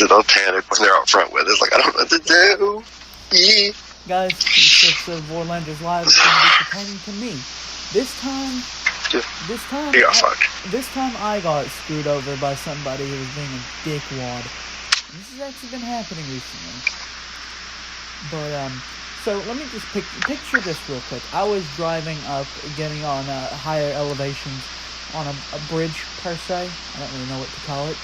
So they'll panic when they're out front with us. Like, I don't know what to do. Yeah. Guys, this of Warlanders Live is going to be pertaining to me. This time I got screwed over by somebody who was being a dickwad. This has actually been happening recently. But, so let me just picture this real quick. I was driving up, getting on higher elevations on a bridge, per se. I don't really know what to call it.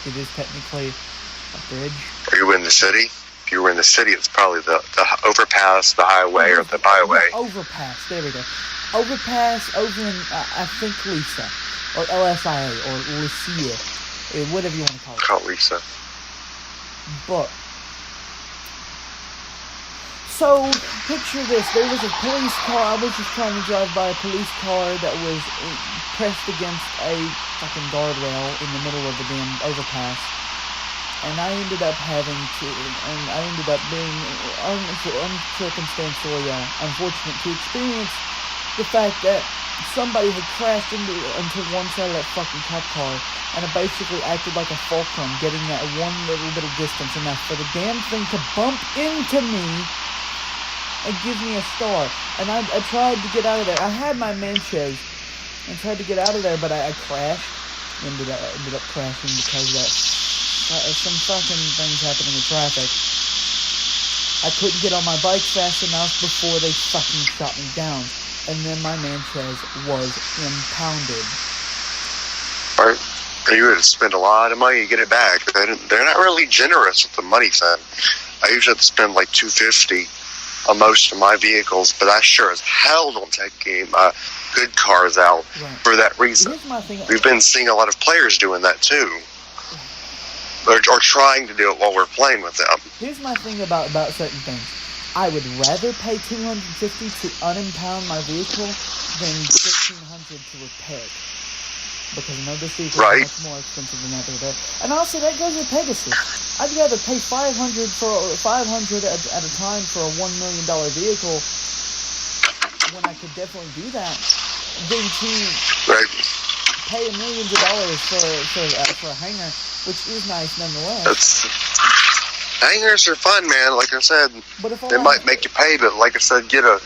It is technically a bridge. Are you in the city? If you were in the city, it's probably the overpass, the highway, or the byway. Overpass, there we go. Overpass over in, I think, Lisa. Or LSIA, or Lucia. Whatever you want to call it. Call it Lisa. But, so, picture this. There was a police car. I was just trying to drive by a police car that was pressed against a fucking guardrail in the middle of the damn overpass. And I ended up being uncircumstantially unfortunate to experience the fact that somebody had crashed into one side of that fucking cop car, and it basically acted like a fulcrum, getting that one little bit of distance enough for the damn thing to bump into me and give me a star. And I tried to get out of there. I had my Manches and tried to get out of there, but I crashed. Ended up crashing because of that. Some fucking things happening with traffic. I couldn't get on my bike fast enough before they fucking shot me down. And then my Manches was impounded. Right. You would spend a lot of money to get it back. They're not really generous with the money thing. I usually have to spend like $250 on most of my vehicles, but I sure as hell don't take good cars out for that reason. We've been seeing a lot of players doing that too. Or trying to do it while we're playing with them. Here's my thing about certain things. I would rather pay $250 to unimpound my vehicle than $1,500 to repair it. Because I know this vehicle is much more expensive than that over there. And also, that goes with Pegasus. I'd rather pay $500 at a time for a $1 million vehicle when I could definitely do that than to pay millions of dollars for a hanger, which is nice nonetheless. Hangers are fun, man. Like I said, they might make you pay, but like I said, get a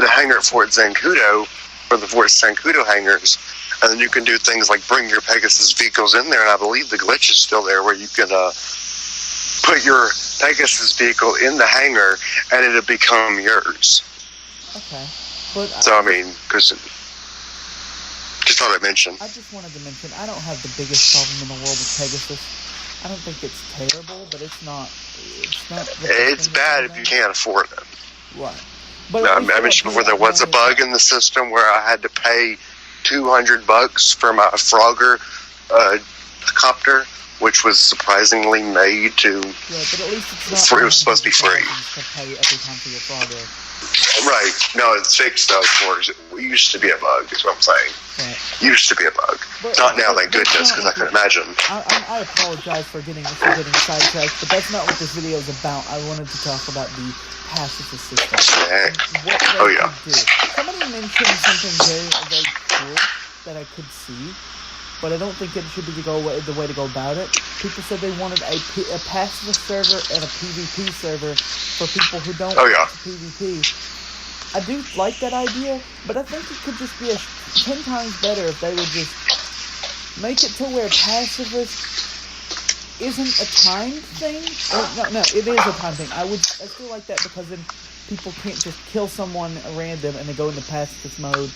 hanger at Fort Zancudo for the Fort Zancudo hangers, and then you can do things like bring your Pegasus vehicles in there. And I believe the glitch is still there, where you can put your Pegasus vehicle in the hangar, and it'll become yours. Okay, but so I mean, because. Just thought I'd mention. I just wanted to mention, I don't have the biggest problem in the world with Pegasus. I don't think it's terrible, but it's not. It's bad if you can't afford it. Right. But I mentioned before there was a bug in the system where I had to pay $200 for my Frogger copter, which was surprisingly made to. Yeah, but at least it's not. It was supposed to be free. To pay every time for your Frogger. Right. No, it's fixed though. It used to be a bug, is what I'm saying. Right. Used to be a bug. But, not now, thank goodness, because I can imagine. I apologize for getting sidetracked, but that's not what this video is about. I wanted to talk about the pacifist system. What they could do. Somebody mentioned something very, very cool that I could see, but I don't think it should be the way to go about it. People said they wanted a pacifist server and a PvP server for people who don't want PvP. I do like that idea, but I think it could just be 10 times better if they would just make it to where pacifist isn't a time thing. No, it is a time thing. I still like that, because then people can't just kill someone random and they go into pacifist mode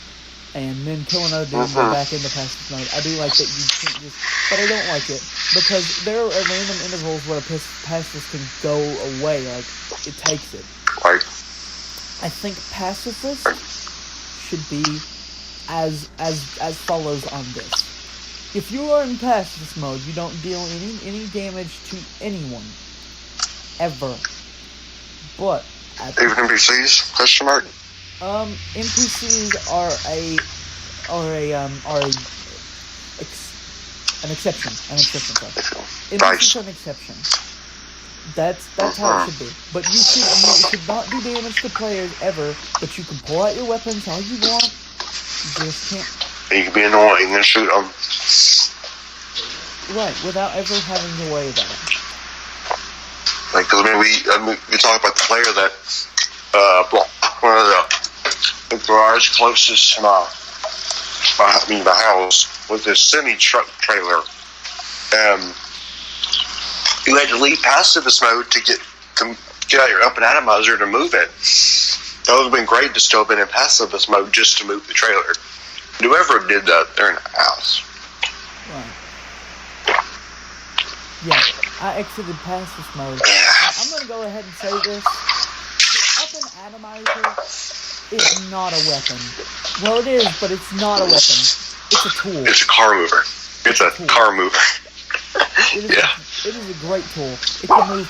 and then kill another dude and go back into pacifist mode. I do like that you can't just, but I don't like it because there are random intervals where a pacifist can go away, like it takes it. Right. I think pacifist should be as follows on this. If you are in pacifist mode, you don't deal any damage to anyone ever. But even NPCs? Question mark. NPCs are an exception. NPCs are an exception. That's how it should be. But you should not do damage to players ever. But you can pull out your weapons all you want. You just can't. You can be annoying and shoot them. Right, without ever having to worry about it. Like, because we talk about the player that one of the garage closest to my house was this semi-truck trailer. You had to leave pacifist mode to get out your up and atomizer to move it. That would have been great to still have been in pacifist mode just to move the trailer. Whoever did that, they're in a house. Right. Yeah, I exited pacifist mode. I'm going to go ahead and say this. The up and atomizer is not a weapon. Well, it is, but it's not a weapon. It's a tool. It's a car mover. It's a car mover. It is a great tool. It can move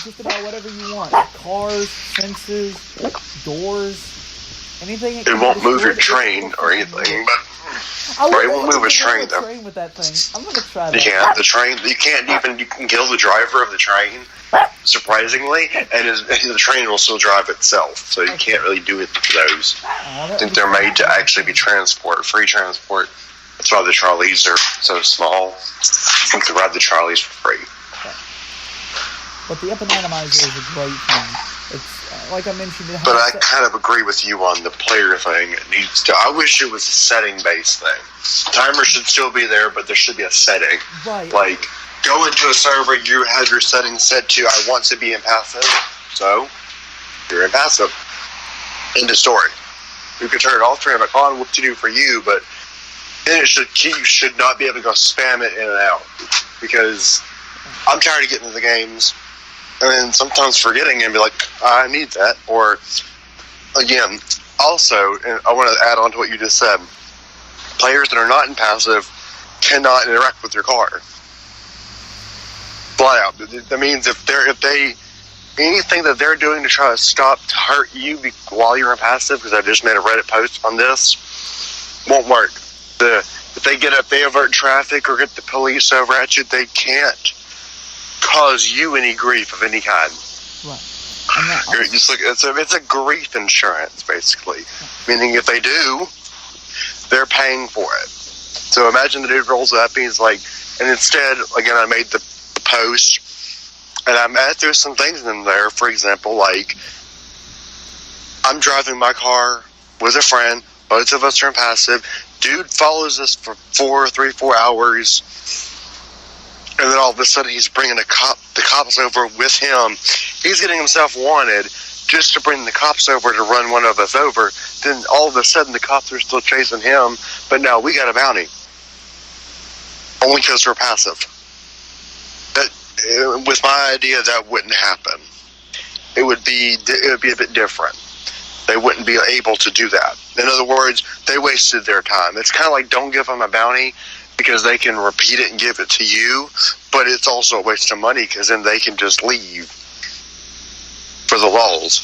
just about whatever you want. Cars, fences, doors, anything. It won't move your train or anything, but it won't move a train though. Train with that thing. I'm gonna try that. Yeah, the train. You can kill the driver of the train, surprisingly, and the train will still drive itself. So you can't really do it to those. I think they're made to actually be free transport. That's why the trolleys are so small. You can ride the trolleys for free. Okay. But the up and atomizer is a great thing. It's like I mentioned. But I kind of agree with you on the player thing. I wish it was a setting-based thing. Timer should still be there, but there should be a setting. Right. Like, go into a server, you have your settings set to, I want to be in passive, so you're in passive. End of story. You can turn it off, turn it back on, what to do for you, but then you should not be able to go spam it in and out. Because I'm tired of getting into the games and then sometimes forgetting and be like, I need that. Or, again, also, and I want to add on to what you just said, players that are not in passive cannot interact with your car. Flat out. That means if anything that they're doing to try to hurt you while you're in passive, because I just made a Reddit post on this, won't work. If they avert traffic or get the police over at you, they can't cause you any grief of any kind. Right. It's a grief insurance, basically. Meaning if they do, they're paying for it. So imagine the dude rolls up and he's like, and instead, again, I made the post, and there's some things in there, for example, like, I'm driving my car with a friend, both of us are in passive, dude follows us for 4 hours, and then all of a sudden he's bringing the cops over with him. He's getting himself wanted just to bring the cops over to run one of us over. Then all of a sudden the cops are still chasing him, but now we got a bounty. Only because we're passive. With my idea, that wouldn't happen. It would be a bit different. They wouldn't be able to do that. In other words, they wasted their time. It's kind of like, don't give them a bounty because they can repeat it and give it to you, but it's also a waste of money because then they can just leave for the lulz.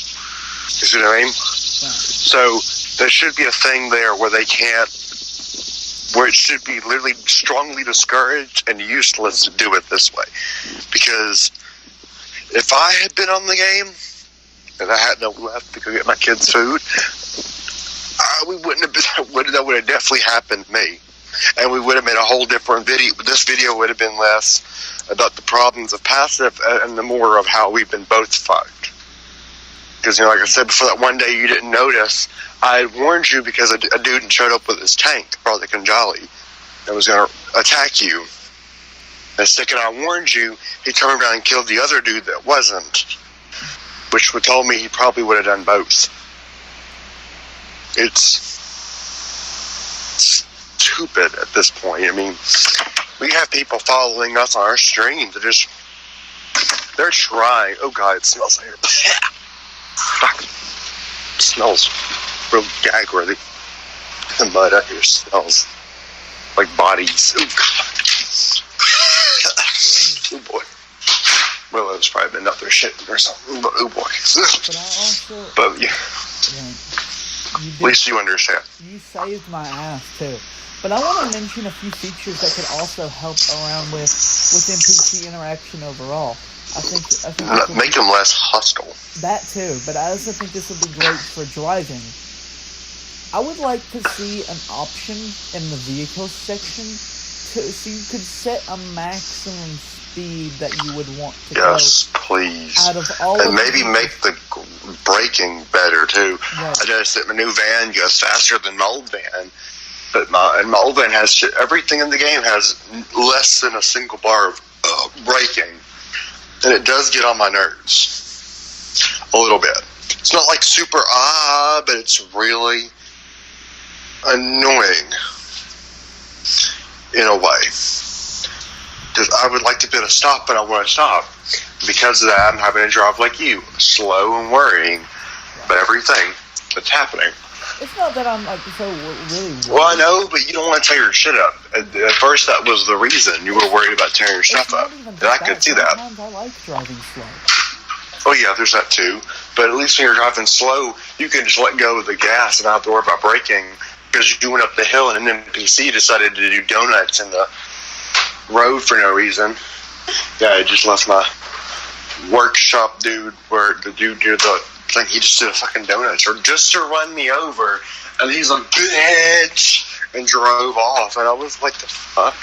You see what I mean? Wow. So there should be a thing there where it should be literally strongly discouraged and useless to do it this way. Because if I had been on the game and I had no left to go get my kids' food, that would have definitely happened to me. And we would have made a whole different video. This video would have been less about the problems of passive and the more of how we've been both fucked. Because, like I said before, that one day you didn't notice, I had warned you because a dude showed up with his tank, probably the Kanjali, and was going to attack you. The second I warned you, he turned around and killed the other dude that wasn't, which would tell me he probably would have done both. It's stupid at this point. I mean, we have people following us on our streams. They're trying. Oh God, it smells like it. Fuck. It smells real gag worthy. The mud out here smells like bodies. Oh God. Oh boy. Willow's probably been up there shitting or something, but oh boy. But yeah. At least you understand. You saved my ass too. But I want to mention a few features that could also help around with NPC interaction overall. I think make them less hostile. That too, but I also think this would be great for driving. I would like to see an option in the vehicle section so you could set a maximum speed that you would want to yes, go. Please. Out of all and maybe make the braking better, too. Right. I noticed that my new van goes faster than my old van. But my old van has everything in the game has less than a single bar of braking. And it does get on my nerves. A little bit. It's not like super but it's really annoying. In a way. Because I would like to be able to stop, but I want to stop. Because of that, I'm having to drive like you. Slow and worrying about everything that's happening. It's not that I'm like so really worried. Well, I know, but you don't want to tear your shit up. At first, that was the reason you were worried about tearing your stuff up. And I could see that. Sometimes I like driving slow. Oh, yeah, there's that too. But at least when you're driving slow, you can just let go of the gas and not have to worry about braking. Because you went up the hill and an NPC decided to do donuts in the road for no reason. Yeah, I just left my workshop dude, where the dude did the thing, he just did a fucking donuts, or just to run me over. And he's like, bitch, and drove off. And I was like, the fuck?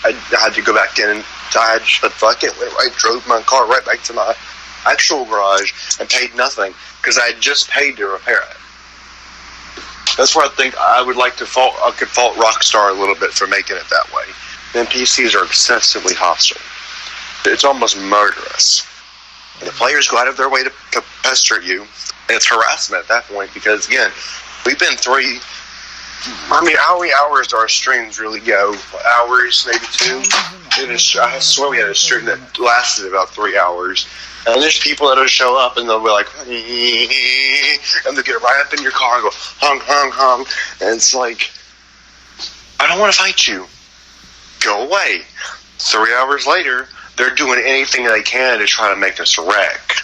I had to go back in and I just said, fuck it. I drove my car right back to my actual garage and paid nothing because I had just paid to repair it. That's where I think I would like to fault. I could fault Rockstar a little bit for making it that way. The NPCs are excessively hostile. It's almost murderous. And the players go out of their way to pester you. And it's harassment at that point because, again, we've been how many hours do our streams really go? Hours, maybe 2? I swear we had a stream that lasted about 3 hours. And there's people that'll show up and they'll be like, and they'll get right up in your car and go, honk, honk, honk. And it's like, I don't want to fight you. Go away. 3 hours later, they're doing anything they can to try to make us wreck.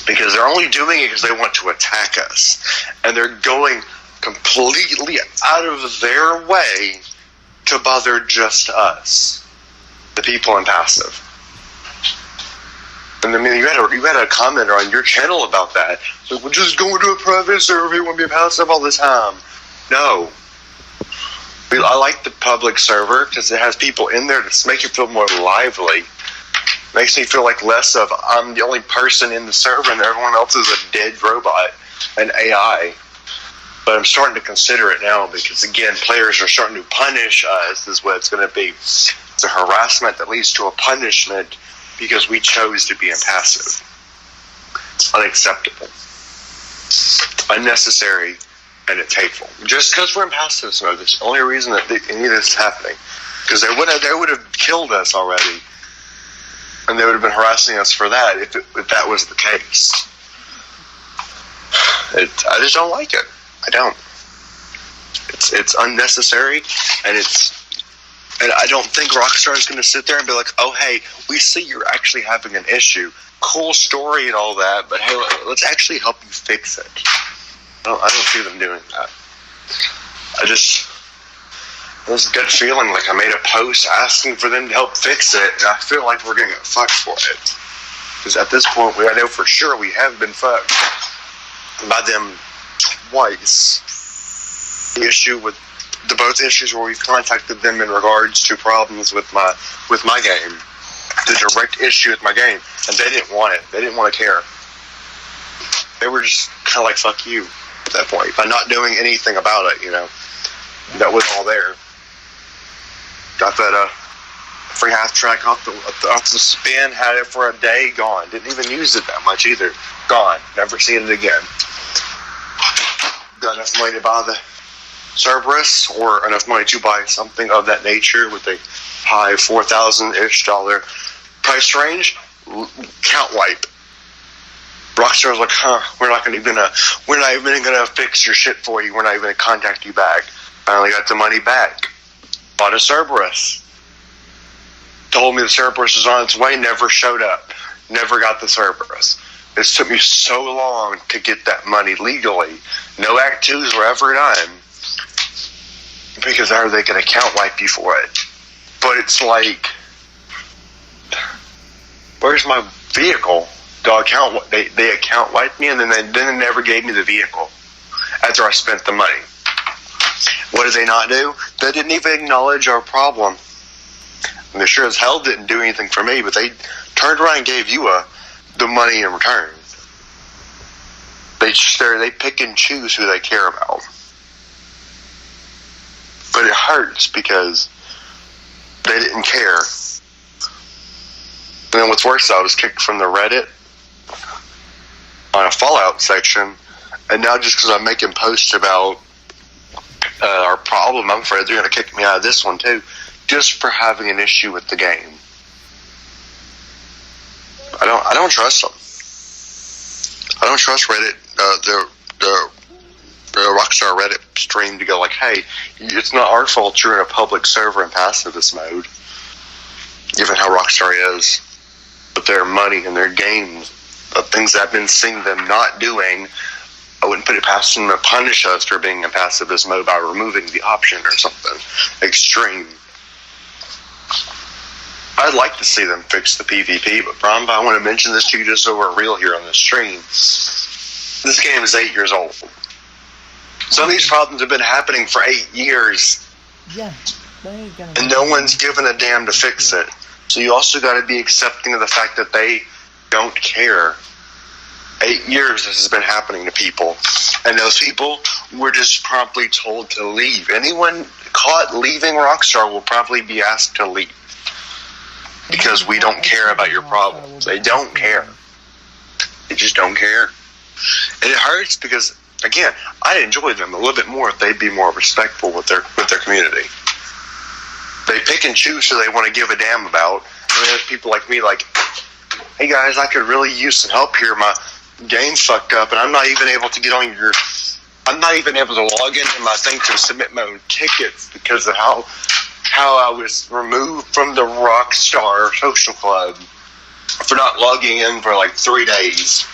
Because they're only doing it because they want to attack us. And they're going completely out of their way to bother just us. The people in passive. And I mean, you had a commenter on your channel about that. Like, we're just going to a private server. You want to be passive all the time. No. I like the public server because it has people in there to make you feel more lively. Makes me feel like less of I'm the only person in the server and everyone else is a dead robot, an AI. But I'm starting to consider it now because, again, players are starting to punish us is what it's going to be. It's a harassment that leads to a punishment because we chose to be impassive. It's unacceptable. It's unnecessary, and it's hateful. Just because we're in passive mode, that's the only reason that any of this is happening. Because they would have killed us already. And they would have been harassing us for that if that was the case. I just don't like it. I don't. It's unnecessary, and I don't think Rockstar is going to sit there and be like, oh, hey, we see you're actually having an issue. Cool story and all that, but hey, let's actually help you fix it. I don't see them doing that. It was a good feeling like I made a post asking for them to help fix it, and I feel like we're going to get fucked for it. Because at this point, I know for sure we have been fucked by them twice. The issue with both issues where we've contacted them in regards to problems with my game, the direct issue with my game, and they didn't want it. They didn't want to care. They were just kind of like, fuck you at that point by not doing anything about it. That was all there. Got that free half track off the spin, had it for a day, gone. Didn't even use it that much either. Gone. Never seen it again. Got enough money to buy the Cerberus, or enough money to buy something of that nature with a high $4,000-ish price range. Count wipe. Rockstar's like, we're not even gonna fix your shit for you. We're not even gonna contact you back. Finally got the money back. Bought a Cerberus. Told me the Cerberus is on its way. Never showed up. Never got the Cerberus. It took me so long to get that money legally. No Act 2s were ever done. Because how are they going to account wipe you for it? But it's like, where's my vehicle? They account wiped me, and then they never gave me the vehicle after I spent the money. What did they not do? They didn't even acknowledge our problem. And they sure as hell didn't do anything for me, but they turned around and gave you the money in return. They pick and choose who they care about. But it hurts because they didn't care. And then what's worse, I was kicked from the Reddit on a Fallout section, and now just because I'm making posts about our problem, I'm afraid they're going to kick me out of this one too, just for having an issue with the game. I don't trust them. I don't trust Reddit, the Rockstar Reddit stream to go like, hey, it's not our fault you're in a public server in pacifist mode, given how Rockstar is with their money and their games, of things I've been seeing them not doing. I wouldn't put it past them to punish us for being in pacifist mode by removing the option or something extreme. I'd like to see them fix the PvP, but Bromba, I want to mention this to you just so we're real here on the stream. This game is 8 years old. Some of these problems have been happening for 8 years. Yeah. And no one's given a damn to fix it. So you also got to be accepting of the fact that they don't care. 8 years this has been happening to people. And those people were just promptly told to leave. Anyone caught leaving Rockstar will probably be asked to leave. Because we don't care about your problems. They don't care. They just don't care. And it hurts because, again, I'd enjoy them a little bit more if they'd be more respectful with their community. They pick and choose who they want to give a damn about. And there's people like me like, hey guys, I could really use some help here. My game's fucked up and I'm not even able to get on your... I'm not even able to log into my thing to submit my own tickets because of how I was removed from the Rockstar Social Club for not logging in for like 3 days.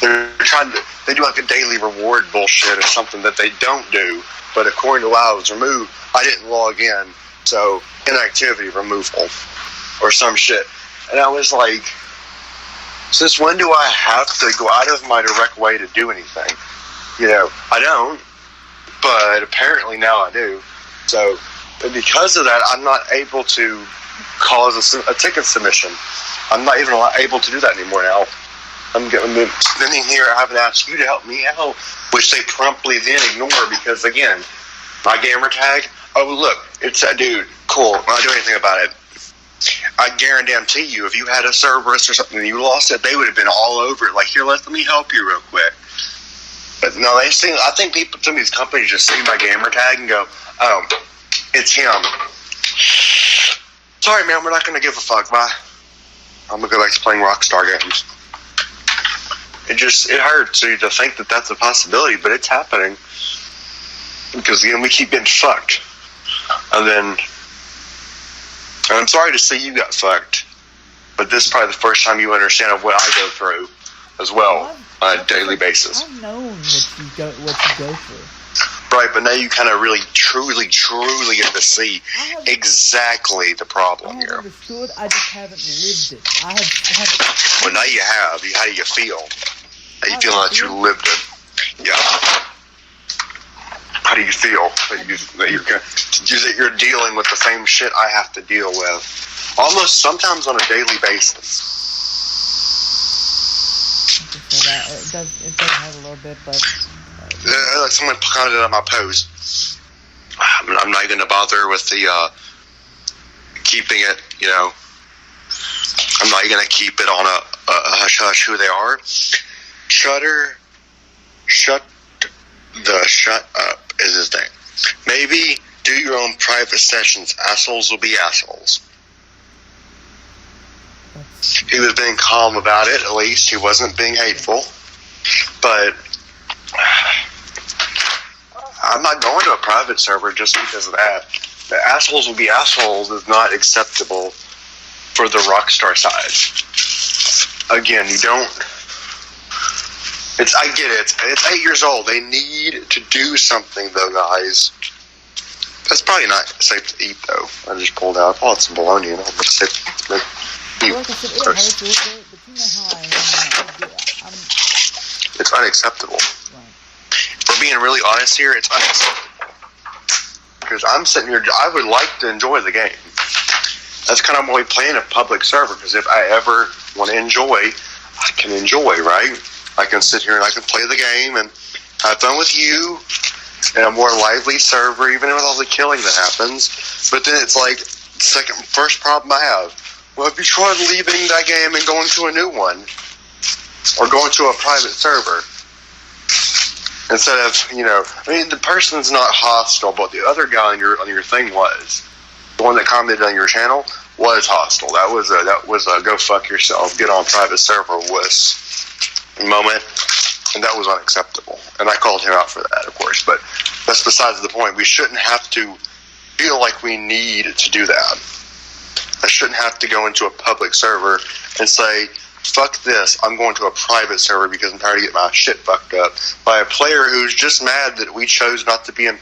They do like a daily reward bullshit or something that they don't do, but according to how I was removed, I didn't log in, so inactivity removal or some shit. And I was like, since when do I have to go out of my direct way to do anything? You know, I don't, but apparently now I do. So because of that, I'm not able to cause a ticket submission. I'm not even able to do that anymore now. I'm sitting here having to ask you to help me out, which they promptly then ignore because, again, my gamer tag, oh, look, it's that dude. Cool. I'm not doing anything about it. I guarantee you, if you had a Cerberus or something and you lost it, they would have been all over it. Like, here, let me help you real quick. But no, I think people, some of these companies just see my gamer tag and go, oh, it's him. Sorry, man, we're not going to give a fuck. Bye. I'm going to go back to playing Rockstar games. It hurts to think that that's a possibility, but it's happening. Because, again, we keep getting fucked. And I'm sorry to see you got fucked, but this is probably the first time you understand of what I go through as well on a daily basis. I've known what you go through. Right, but now you kind of really, truly get to see exactly the problem here. I have understood, I just haven't lived it. Well, now you have. How do you feel? How do you feel that you lived it? Yeah. How do you feel that you're dealing with the same shit I have to deal with? Almost sometimes on a daily basis. It does have a little bit, but... someone commented on my post. I'm not going to bother with the keeping it, you know. I'm not going to keep it on a hush-hush who they are. Shut up is his name. Maybe do your own private sessions. Assholes will be assholes. He was being calm about it, at least. He wasn't being hateful. But I'm not going to a private server just because of that. The assholes will be assholes is not acceptable for the Rockstar side. Again, you don't... I get it. It's 8 years old. They need to do something, though, guys. That's probably not safe to eat, though. I just pulled out. I some bologna, and I'm safe to eat. Like I said, it hurts a little bit, but you know how I am. It's unacceptable. Right. If we're being really honest here, it's unacceptable. Because I'm sitting here, I would like to enjoy the game. That's kind of why we play in a public server, because if I ever want to enjoy, I can enjoy, right? I can sit here and I can play the game and have fun with you in a more lively server, even with all the killing that happens. But then it's like, first problem I have. Well, if you tried leaving that game and going to a new one, or going to a private server, instead of, the person's not hostile, but the other guy on your thing was. The one that commented on your channel was hostile. That was a go fuck yourself, get on private server wuss moment, and that was unacceptable. And I called him out for that, of course, but that's besides the point. We shouldn't have to feel like we need to do that. I shouldn't have to go into a public server and say, fuck this, I'm going to a private server because I'm tired of getting my shit fucked up by a player who's just mad that we chose not to be in,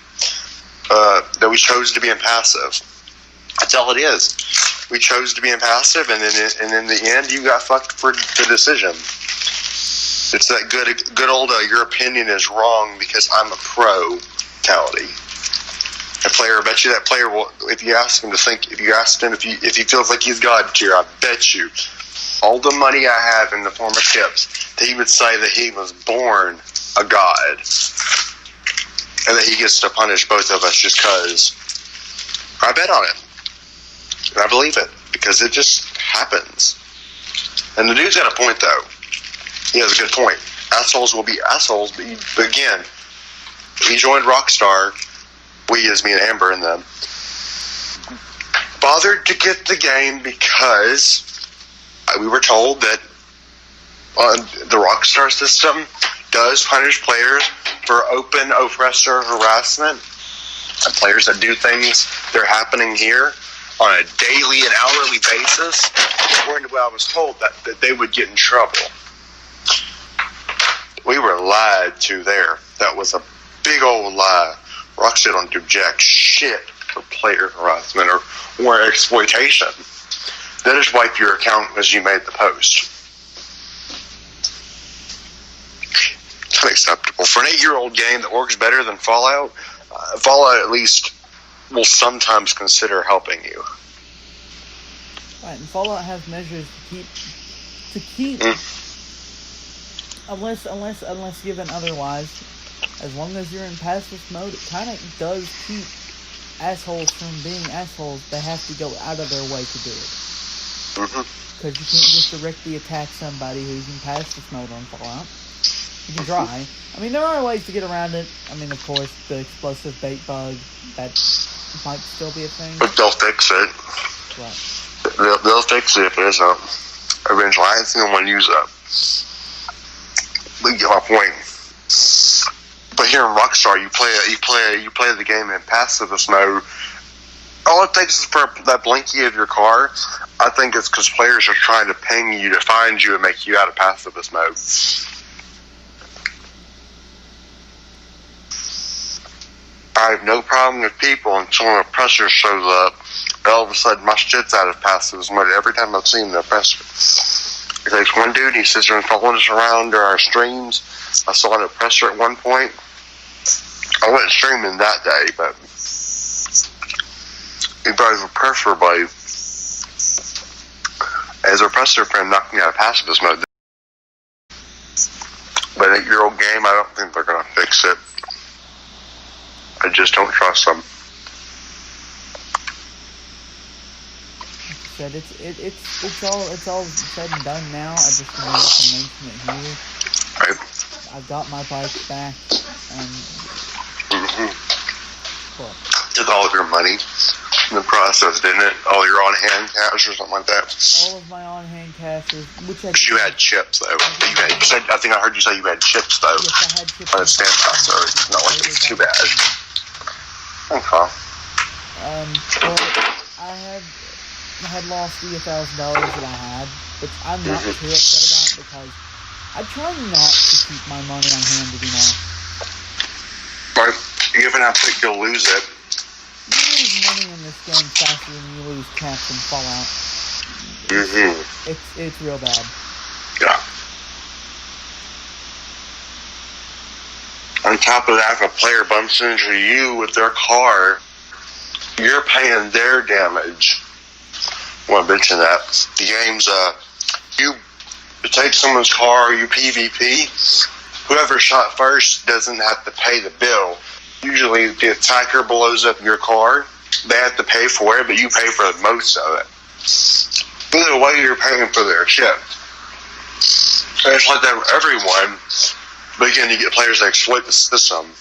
passive. That's all it is. We chose to be impassive, and in the end, you got fucked for the decision. It's that good old your opinion is wrong because I'm a pro mentality. A player, I bet you that player will, if you ask him if he feels like he's God tier, I bet you all the money I have in the form of tips, that he would say that he was born a god, and that he gets to punish both of us just because. I bet on it. And I believe it, because it just happens. And the dude's got a point, though. He has a good point. Assholes will be assholes, but again, he joined Rockstar, we as me and Amber and them, bothered to get the game because we were told that the Rockstar system does punish players for open oppressor harassment, and players that do things that are happening here on a daily and hourly basis. According to what I was told, that they would get in trouble. We were lied to there. That was a big old lie. Rockstar don't do jack shit for player harassment or exploitation. They just wipe your account as you made the post. It's unacceptable. For an 8-year-old game that works better than Fallout, Fallout at least will sometimes consider helping you. Right, and Fallout has measures to keep unless given otherwise, as long as you're in passive mode, it kind of does keep assholes from being assholes. They have to go out of their way to do it. Because you can't just directly attack somebody who's in passive mode on Fallout. You can try. I mean, there are ways to get around it. I mean, of course, the explosive bait bug, that might still be a thing. But they'll fix it. What? They'll fix it if it isn't. Eventually, I ain't seen anyone use it. But you get my point. But here in Rockstar, you play the game in pacifist mode. All it takes is for that blinky of your car. I think it's because players are trying to ping you to find you and make you out of pacifist mode. I have no problem with people until an oppressor shows up. All of a sudden, my shit's out of pacifist mode every time I've seen an oppressor. It takes one dude, he sits there and follows us around during our streams. I saw an oppressor at one point. I wasn't streaming that day, but he brought his oppressor blade. As an oppressor friend knocked me out of pacifist mode. But an 8-year-old game, I don't think they're going to fix it. I just don't trust them. Like I said, it's all said and done now. I just wanted to mention it here. Right. I've got my bike back, and what? Took all of your money in the process, didn't it? All your on-hand cash or something like that. All of my on-hand cashes, which I. But you had chips though. I think I heard you say you had chips though. Yes, I had chips. I understand that, so it's not like it's too bad. Okay. But I had lost the $1,000 that I had, which I'm not too upset about because I try not to keep my money on hand anymore. Right. Even if you'll lose it. You lose money in this game faster than you lose cash in Fallout. It's real bad. Yeah. On top of that, if a player bumps into you with their car, you're paying their damage. want to mention that. The games, you take someone's car, you PvP, whoever shot first doesn't have to pay the bill. Usually the attacker blows up your car, they have to pay for it, but you pay for most of it. Either way, you're paying for their ship. And it's like that with everyone, but again, you get players that exploit the system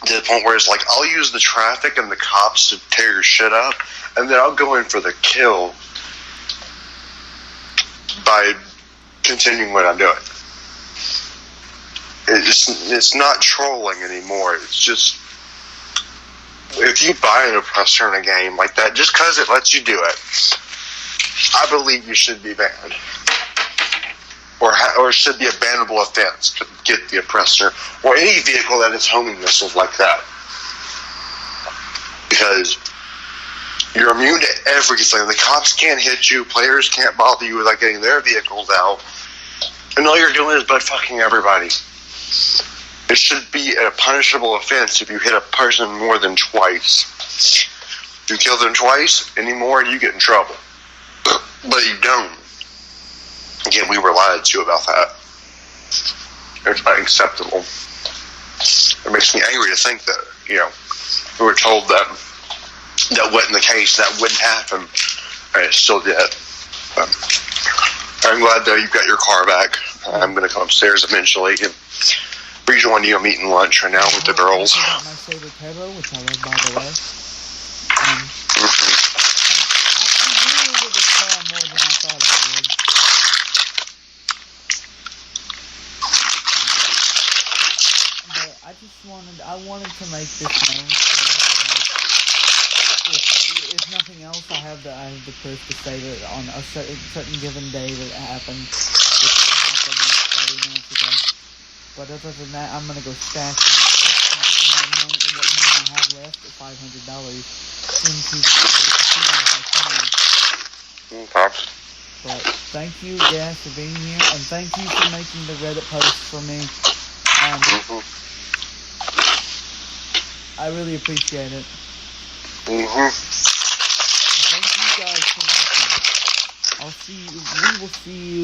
to the point where it's like, I'll use the traffic and the cops to tear your shit up, and then I'll go in for the kill by continuing what I'm doing. It's not trolling anymore. It's just, if you buy an oppressor in a game like that, just because it lets you do it, I believe you should be banned. Or it should be a bannable offense to get the oppressor, or any vehicle that is homing missiles like that. Because you're immune to everything. The cops can't hit you, players can't bother you without getting their vehicles out, and all you're doing is butt-fucking everybody. It should be a punishable offense if you hit a person more than twice. If you kill them twice, anymore, you get in trouble. But you don't. Again, we were lied to about that. It's unacceptable. It makes me angry to think that, we were told that wasn't the case, that wouldn't happen, and it still did. I'm glad that you got your car back. I'm going to come upstairs eventually and rejoin you. I'm eating lunch right now with the girls. I got my favorite Hero, which I love, by the way. I'm really into this car more than I thought I would. But I wanted to make this known. If nothing else, I have the proof to say that on a certain given day that it happened. Which happened like 30 minutes ago. But other than that, I'm gonna go stash what money I have left at $500 into the casino if I can. Pops. But thank you, Gas, for being here, and thank you for making the Reddit post for me. I really appreciate it. Thank you guys for watching. We will see you